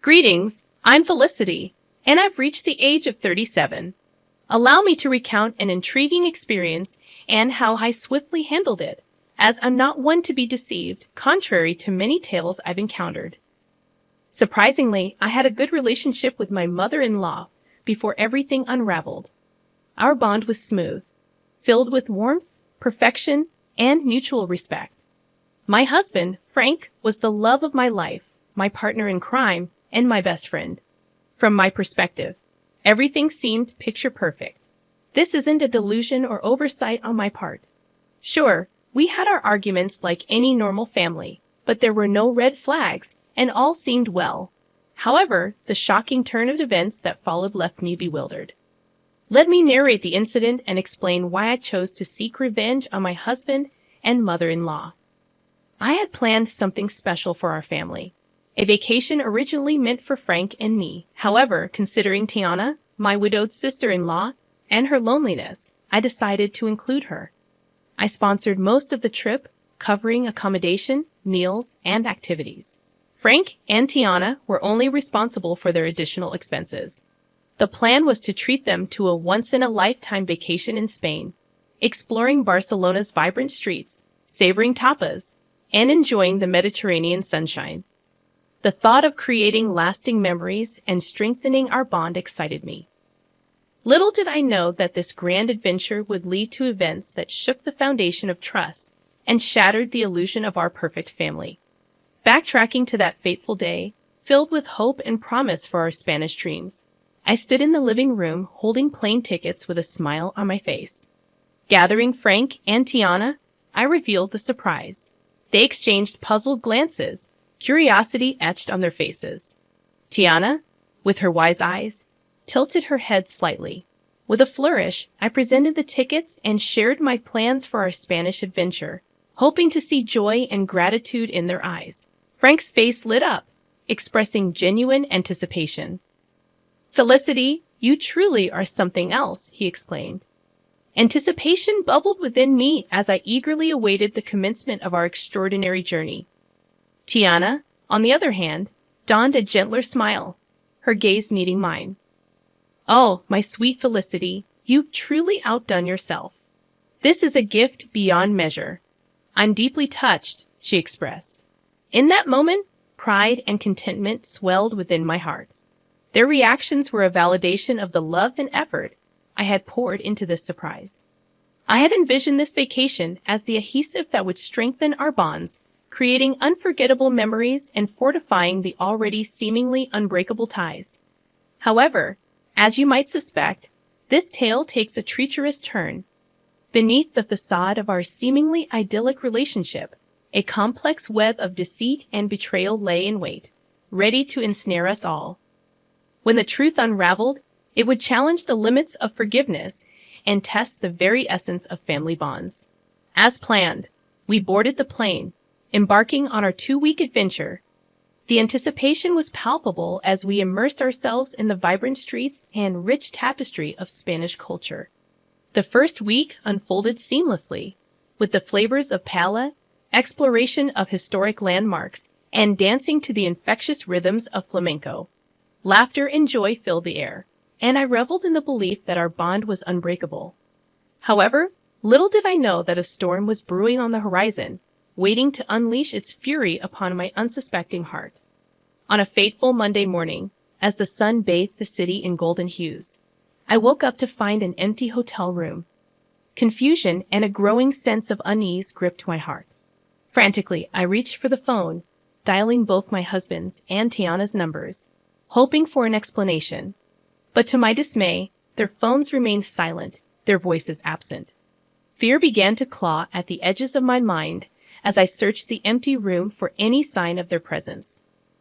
Greetings, I'm Felicity, and I've reached the age of 37. Allow me to recount an intriguing experience and how I swiftly handled it, as I'm not one to be deceived, contrary to many tales I've encountered. Surprisingly, I had a good relationship with my mother-in-law before everything unraveled. Our bond was smooth, filled with warmth, perfection, and mutual respect. My husband, Frank, was the love of my life, my partner in crime, and my best friend. From my perspective, everything seemed picture perfect. This isn't a delusion or oversight on my part. Sure, we had our arguments like any normal family, but there were no red flags, and all seemed well. However, the shocking turn of events that followed left me bewildered. Let me narrate the incident and explain why I chose to seek revenge on my husband and mother-in-law. I had planned something special for our family. A vacation originally meant for Frank and me. However, considering Tiana, my widowed sister-in-law, and her loneliness, I decided to include her. I sponsored most of the trip, covering accommodation, meals, and activities. Frank and Tiana were only responsible for their additional expenses. The plan was to treat them to a once-in-a-lifetime vacation in Spain, exploring Barcelona's vibrant streets, savoring tapas, and enjoying the Mediterranean sunshine. The thought of creating lasting memories and strengthening our bond excited me. Little did I know that this grand adventure would lead to events that shook the foundation of trust and shattered the illusion of our perfect family. Backtracking to that fateful day, filled with hope and promise for our Spanish dreams, I stood in the living room holding plane tickets with a smile on my face. Gathering Frank and Tiana, I revealed the surprise. They exchanged puzzled glances, curiosity etched on their faces. Tiana, with her wise eyes, tilted her head slightly. With a flourish, I presented the tickets and shared my plans for our Spanish adventure, hoping to see joy and gratitude in their eyes. Frank's face lit up, expressing genuine anticipation. "Felicity, you truly are something else," he explained. Anticipation bubbled within me as I eagerly awaited the commencement of our extraordinary journey. Tiana, on the other hand, donned a gentler smile, her gaze meeting mine. "Oh, my sweet Felicity, you've truly outdone yourself. This is a gift beyond measure. I'm deeply touched," she expressed. In that moment, pride and contentment swelled within my heart. Their reactions were a validation of the love and effort I had poured into this surprise. I had envisioned this vacation as the adhesive that would strengthen our bonds, creating unforgettable memories and fortifying the already seemingly unbreakable ties. However, as you might suspect, this tale takes a treacherous turn. Beneath the facade of our seemingly idyllic relationship, a complex web of deceit and betrayal lay in wait, ready to ensnare us all. When the truth unraveled, it would challenge the limits of forgiveness and test the very essence of family bonds. As planned, we boarded the plane, embarking on our 2-week adventure. The anticipation was palpable as we immersed ourselves in the vibrant streets and rich tapestry of Spanish culture. The first week unfolded seamlessly, with the flavors of paella, exploration of historic landmarks, and dancing to the infectious rhythms of flamenco. Laughter and joy filled the air, and I reveled in the belief that our bond was unbreakable. However, little did I know that a storm was brewing on the horizon, waiting to unleash its fury upon my unsuspecting heart. On a fateful Monday morning, as the sun bathed the city in golden hues, I woke up to find an empty hotel room. Confusion and a growing sense of unease gripped my heart. Frantically, I reached for the phone, dialing both my husband's and Tiana's numbers, hoping for an explanation. But to my dismay, their phones remained silent, their voices absent. Fear began to claw at the edges of my mind as I searched the empty room for any sign of their presence.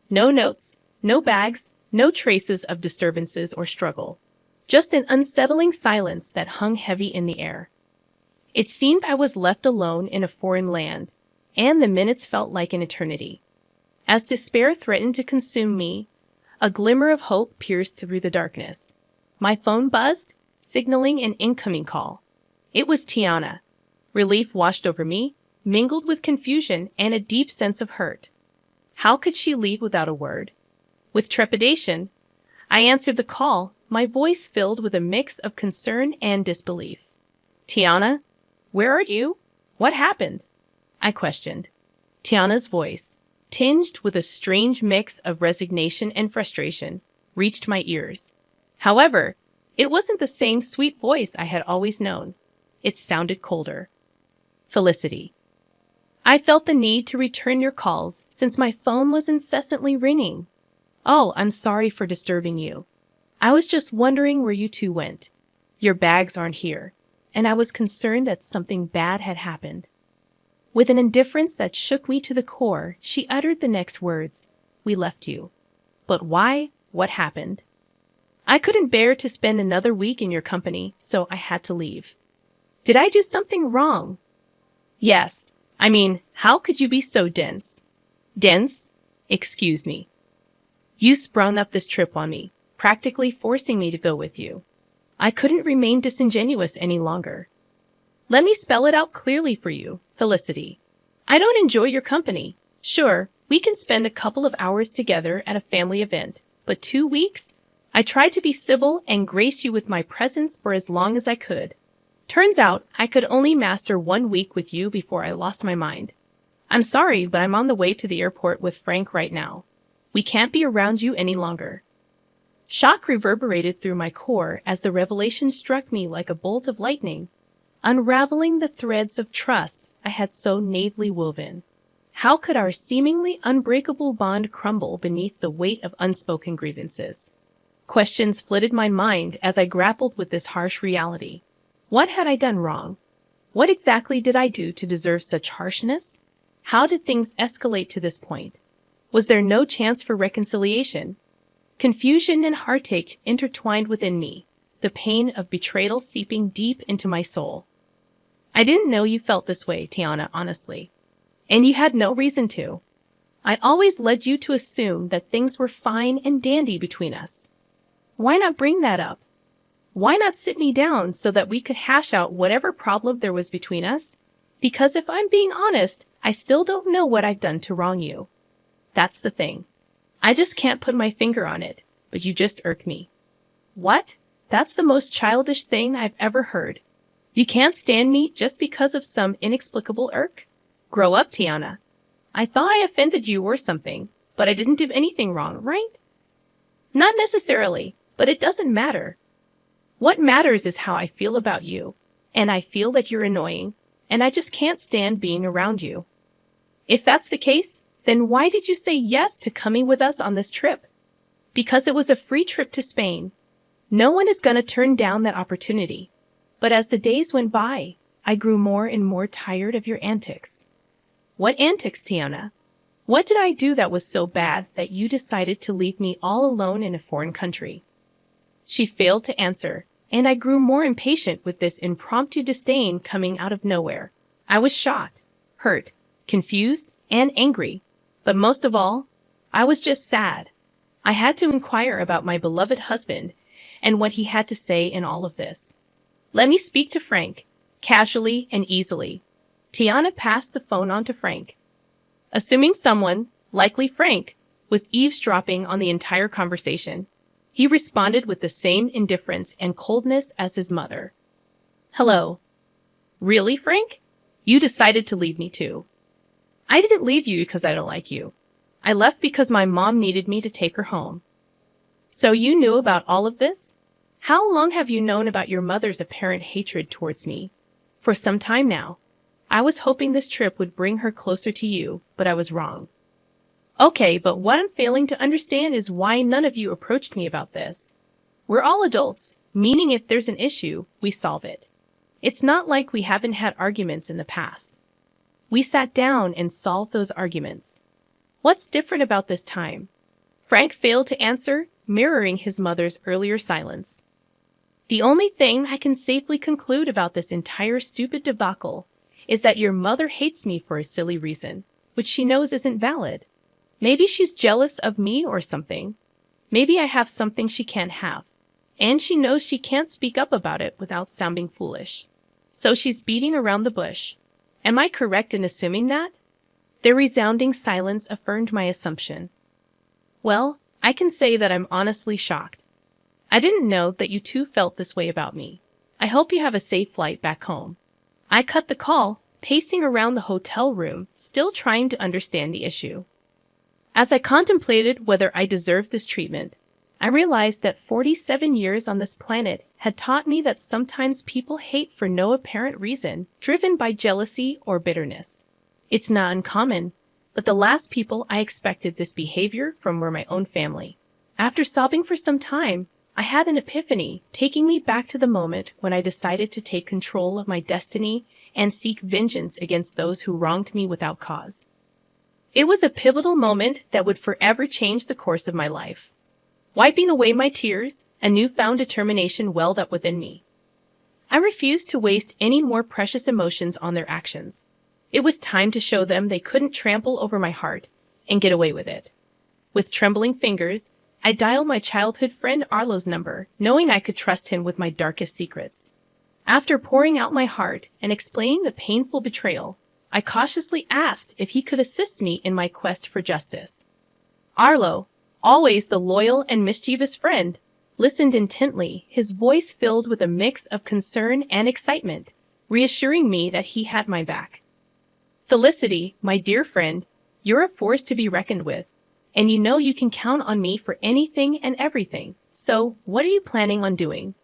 No notes, no bags, no traces of disturbances or struggle. Just an unsettling silence that hung heavy in the air. It seemed I was left alone in a foreign land, and the minutes felt like an eternity. As despair threatened to consume me, a glimmer of hope pierced through the darkness. My phone buzzed, signaling an incoming call. It was Tiana. Relief washed over me, mingled with confusion and a deep sense of hurt. How could she leave without a word? With trepidation, I answered the call, my voice filled with a mix of concern and disbelief. Tiana, where are you? What happened? I questioned. Tiana's voice, tinged with a strange mix of resignation and frustration, reached my ears. However, it wasn't the same sweet voice I had always known. It sounded colder. Felicity. I felt the need to return your calls since my phone was incessantly ringing. Oh, I'm sorry for disturbing you. I was just wondering where you two went. Your bags aren't here, and I was concerned that something bad had happened. With an indifference that shook me to the core, she uttered the next words. We left you. But why? What happened? I couldn't bear to spend another week in your company, so I had to leave. Did I do something wrong? Yes. I mean, how could you be so dense? Dense? Excuse me. You sprung up this trip on me, practically forcing me to go with you. I couldn't remain disingenuous any longer. Let me spell it out clearly for you, Felicity. I don't enjoy your company. Sure, we can spend a couple of hours together at a family event, but 2 weeks? I tried to be civil and grace you with my presence for as long as I could. Turns out I could only master 1 week with you before I lost my mind. I'm sorry, but I'm on the way to the airport with Frank right now. We can't be around you any longer. Shock reverberated through my core as the revelation struck me like a bolt of lightning, unraveling the threads of trust I had so naively woven. How could our seemingly unbreakable bond crumble beneath the weight of unspoken grievances? Questions flooded my mind as I grappled with this harsh reality. What had I done wrong? What exactly did I do to deserve such harshness? How did things escalate to this point? Was there no chance for reconciliation? Confusion and heartache intertwined within me, the pain of betrayal seeping deep into my soul. I didn't know you felt this way, Tiana, honestly. And you had no reason to. I'd always led you to assume that things were fine and dandy between us. Why not bring that up? Why not sit me down so that we could hash out whatever problem there was between us? Because if I'm being honest, I still don't know what I've done to wrong you. That's the thing. I just can't put my finger on it, but you just irk me. What? That's the most childish thing I've ever heard. You can't stand me just because of some inexplicable irk? Grow up, Tiana. I thought I offended you or something, but I didn't do anything wrong, right? Not necessarily, but it doesn't matter. What matters is how I feel about you, and I feel that you're annoying, and I just can't stand being around you. If that's the case, then why did you say yes to coming with us on this trip? Because it was a free trip to Spain. No one is going to turn down that opportunity. But as the days went by, I grew more and more tired of your antics. What antics, Tiana? What did I do that was so bad that you decided to leave me all alone in a foreign country? She failed to answer, and I grew more impatient with this impromptu disdain coming out of nowhere. I was shocked, hurt, confused, and angry. But most of all, I was just sad. I had to inquire about my beloved husband and what he had to say in all of this. Let me speak to Frank, casually and easily. Tiana passed the phone on to Frank. Assuming someone, likely Frank, was eavesdropping on the entire conversation, he responded with the same indifference and coldness as his mother. Hello. Really, Frank? You decided to leave me too. I didn't leave you because I don't like you. I left because my mom needed me to take her home. So you knew about all of this? How long have you known about your mother's apparent hatred towards me? For some time now. I was hoping this trip would bring her closer to you, but I was wrong. Okay, but what I'm failing to understand is why none of you approached me about this. We're all adults, meaning if there's an issue, we solve it. It's not like we haven't had arguments in the past. We sat down and solved those arguments. What's different about this time? Frank failed to answer, mirroring his mother's earlier silence. The only thing I can safely conclude about this entire stupid debacle is that your mother hates me for a silly reason, which she knows isn't valid. Maybe she's jealous of me or something. Maybe I have something she can't have, and she knows she can't speak up about it without sounding foolish. So she's beating around the bush. Am I correct in assuming that? Their resounding silence affirmed my assumption. Well, I can say that I'm honestly shocked. I didn't know that you too felt this way about me. I hope you have a safe flight back home. I cut the call, pacing around the hotel room, still trying to understand the issue. As I contemplated whether I deserved this treatment, I realized that 47 years on this planet had taught me that sometimes people hate for no apparent reason, driven by jealousy or bitterness. It's not uncommon, but the last people I expected this behavior from were my own family. After sobbing for some time, I had an epiphany, taking me back to the moment when I decided to take control of my destiny and seek vengeance against those who wronged me without cause. It was a pivotal moment that would forever change the course of my life. Wiping away my tears, a newfound determination welled up within me. I refused to waste any more precious emotions on their actions. It was time to show them they couldn't trample over my heart and get away with it. With trembling fingers, I dialed my childhood friend Arlo's number, knowing I could trust him with my darkest secrets. After pouring out my heart and explaining the painful betrayal, I cautiously asked if he could assist me in my quest for justice. Arlo, always the loyal and mischievous friend, listened intently, his voice filled with a mix of concern and excitement, reassuring me that he had my back. Felicity, my dear friend, you're a force to be reckoned with, and you know you can count on me for anything and everything. So, what are you planning on doing?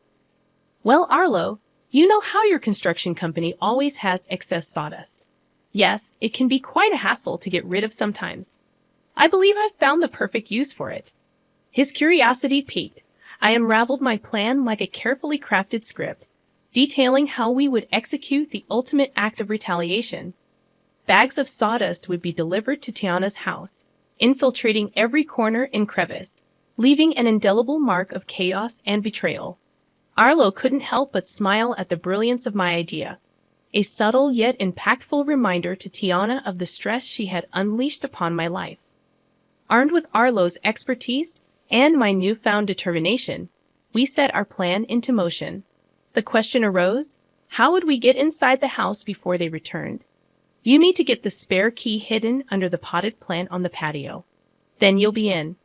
Well, Arlo, you know how your construction company always has excess sawdust. Yes, it can be quite a hassle to get rid of sometimes. I believe I've found the perfect use for it. His curiosity piqued. I unraveled my plan like a carefully crafted script, detailing how we would execute the ultimate act of retaliation. Bags of sawdust would be delivered to Tiana's house, infiltrating every corner and crevice, leaving an indelible mark of chaos and betrayal. Arlo couldn't help but smile at the brilliance of my idea, a subtle yet impactful reminder to Tiana of the stress she had unleashed upon my life. Armed with Arlo's expertise and my newfound determination, we set our plan into motion. The question arose, how would we get inside the house before they returned? You need to get the spare key hidden under the potted plant on the patio. Then you'll be in.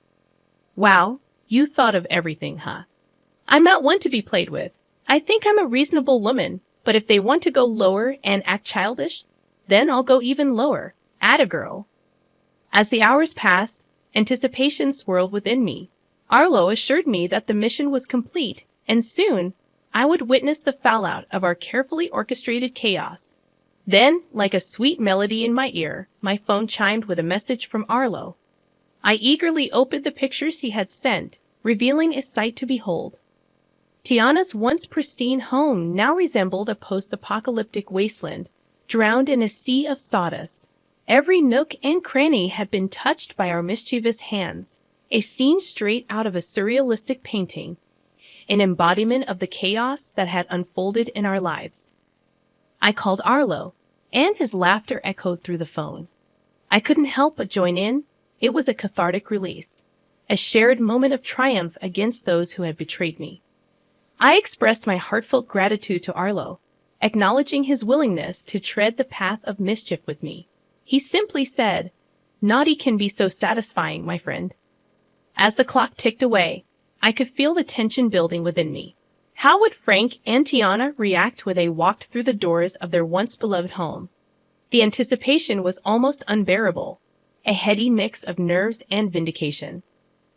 Wow, you thought of everything, huh? I'm not one to be played with. I think I'm a reasonable woman, but if they want to go lower and act childish, then I'll go even lower. Atta girl. As the hours passed, anticipation swirled within me. Arlo assured me that the mission was complete, and soon I would witness the fallout of our carefully orchestrated chaos. Then, like a sweet melody in my ear, my phone chimed with a message from Arlo. I eagerly opened the pictures he had sent, revealing a sight to behold. Tiana's once pristine home now resembled a post-apocalyptic wasteland, drowned in a sea of sawdust. Every nook and cranny had been touched by our mischievous hands, a scene straight out of a surrealistic painting, an embodiment of the chaos that had unfolded in our lives. I called Arlo, and his laughter echoed through the phone. I couldn't help but join in. It was a cathartic release, a shared moment of triumph against those who had betrayed me. I expressed my heartfelt gratitude to Arlo, acknowledging his willingness to tread the path of mischief with me. He simply said, "Naughty can be so satisfying, my friend." As the clock ticked away, I could feel the tension building within me. How would Frank and Tiana react when they walked through the doors of their once-beloved home? The anticipation was almost unbearable, a heady mix of nerves and vindication.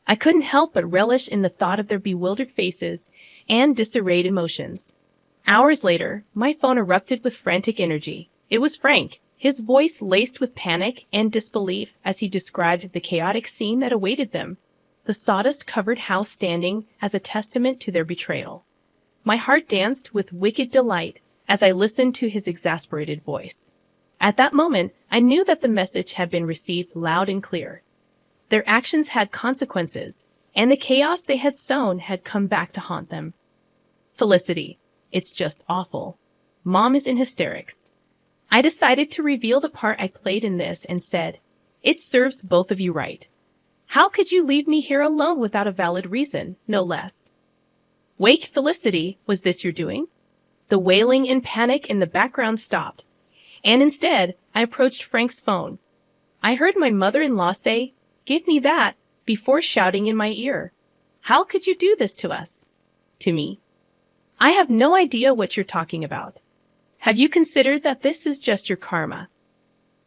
I couldn't help but relish in the thought of their bewildered faces and disarrayed emotions. Hours later, my phone erupted with frantic energy. It was Frank, his voice laced with panic and disbelief as he described the chaotic scene that awaited them, the sawdust-covered house standing as a testament to their betrayal. My heart danced with wicked delight as I listened to his exasperated voice. At that moment, I knew that the message had been received loud and clear. Their actions had consequences, and the chaos they had sown had come back to haunt them. Felicity, it's just awful. Mom is in hysterics. I decided to reveal the part I played in this and said, "It serves both of you right. How could you leave me here alone without a valid reason, no less?" "Wake, Felicity, was this your doing?" The wailing and panic in the background stopped, and instead, I approached Frank's phone. I heard my mother-in-law say, "Give me that," before shouting in my ear, "How could you do this to us?" To me. "I have no idea what you're talking about. Have you considered that this is just your karma?"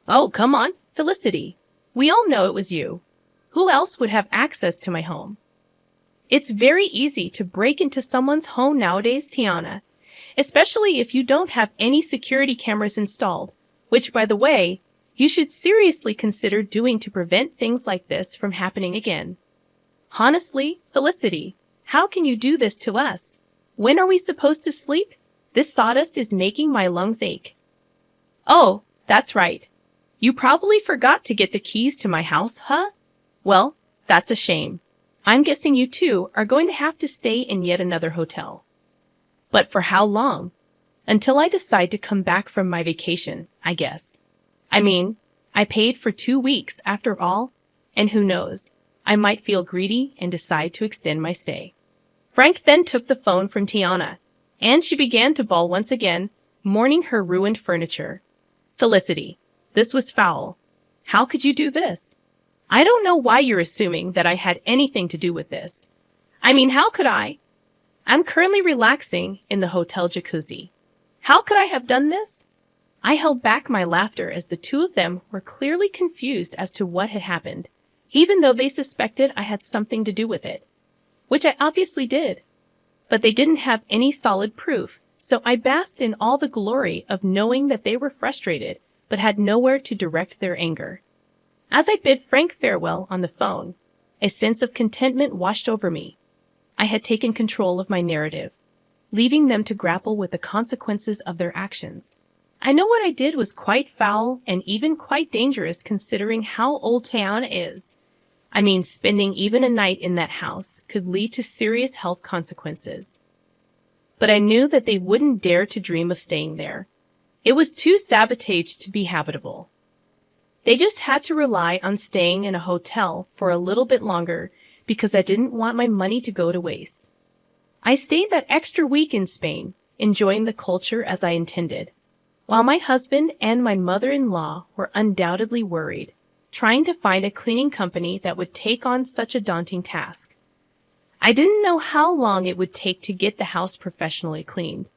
"Oh, come on, Felicity. We all know it was you. Who else would have access to my home?" It's very easy to break into someone's home nowadays, Tiana, especially if you don't have any security cameras installed, which, by the way, you should seriously consider doing to prevent things like this from happening again. Honestly, Felicity, how can you do this to us? When are we supposed to sleep? This sawdust is making my lungs ache. Oh, that's right. You probably forgot to get the keys to my house, huh? Well, that's a shame. I'm guessing you two are going to have to stay in yet another hotel. But for how long? Until I decide to come back from my vacation, I guess. I mean, I paid for 2 weeks after all, and who knows, I might feel greedy and decide to extend my stay. Frank then took the phone from Tiana, and she began to bawl once again, mourning her ruined furniture. "Felicity, this was foul. How could you do this? I don't know why you're assuming that I had anything to do with this. I mean, how could I? I'm currently relaxing in the hotel jacuzzi. How could I have done this?" I held back my laughter as the two of them were clearly confused as to what had happened, even though they suspected I had something to do with it, which I obviously did. But they didn't have any solid proof, so I basked in all the glory of knowing that they were frustrated, but had nowhere to direct their anger. As I bid Frank farewell on the phone, a sense of contentment washed over me. I had taken control of my narrative, leaving them to grapple with the consequences of their actions. I know what I did was quite foul and even quite dangerous considering how old Tiana is. I mean, spending even a night in that house could lead to serious health consequences. But I knew that they wouldn't dare to dream of staying there. It was too sabotaged to be habitable. They just had to rely on staying in a hotel for a little bit longer because I didn't want my money to go to waste. I stayed that extra week in Spain, enjoying the culture as I intended, while my husband and my mother-in-law were undoubtedly worried, trying to find a cleaning company that would take on such a daunting task. I didn't know how long it would take to get the house professionally cleaned,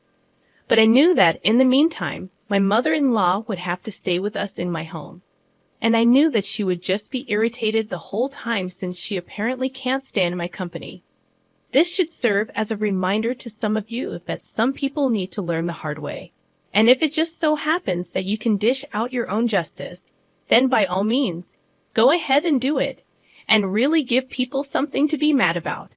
but I knew that in the meantime, my mother-in-law would have to stay with us in my home. And I knew that she would just be irritated the whole time since she apparently can't stand my company. This should serve as a reminder to some of you that some people need to learn the hard way. And if it just so happens that you can dish out your own justice, then by all means, go ahead and do it, and really give people something to be mad about.